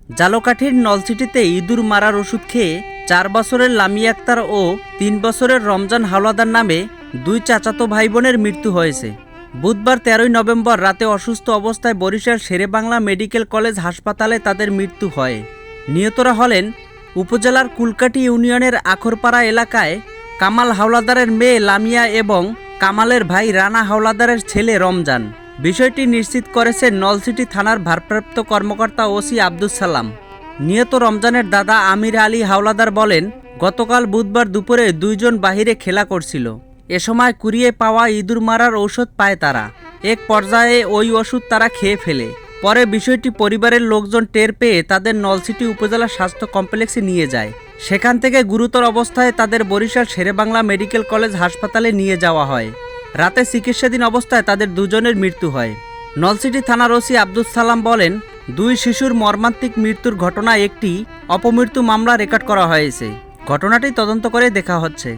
জালকাঠির নলছিটিতে ইঁদুর মারার ওষুধ খেয়ে ৪ বছরের লামিয়া আক্তার ও ৩ বছরের রমজান হাওলাদার নামে দুই চাচাতো ভাই বোনের মৃত্যু হয়েছে। বুধবার ১৩ নভেম্বর রাতে অসুস্থ অবস্থায় বরিশাল শেরেবাংলা মেডিকেল কলেজ হাসপাতালে তাদের মৃত্যু হয়। নিহতরা হলেন উপজেলার কুলকাটি ইউনিয়নের আখরপাড়া এলাকায় কামাল হাওলাদারের মেয়ে লামিয়া এবং কামালের ভাই রানা হাওলাদারের ছেলে রমজান। বিষয়টি নিশ্চিত করেছেন নলছিটি থানার ভারপ্রাপ্ত কর্মকর্তা ওসি আব্দুস সালাম। নিহত রমজানের দাদা আমির আলী হাওলাদার বলেন, গতকাল বুধবার দুপুরে দুইজন বাহিরে খেলা করছিল। এ সময় কুড়িয়ে পাওয়া ইঁদুর মারার ঔষধ পায় তারা। এক পর্যায়ে ওই ওষুধ তারা খেয়ে ফেলে। পরে বিষয়টি পরিবারের লোকজন টের পেয়ে তাদের নলছিটি উপজেলা স্বাস্থ্য কমপ্লেক্সে নিয়ে যায়। সেখান থেকে গুরুতর অবস্থায় তাদের বরিশাল শেরেবাংলা মেডিকেল কলেজ হাসপাতালে নিয়ে যাওয়া হয়। রাতে চিকিৎসাধীন অবস্থায় তাদের দুজনের মৃত্যু হয়। নলছিটি থানার ওসি আব্দুস সালাম বলেন, দুই শিশুর মর্মান্তিক মৃত্যুর ঘটনায় একটি অপমৃত্যু মামলা রেকর্ড করা হয়েছে। ঘটনাটি তদন্ত করে দেখা হচ্ছে।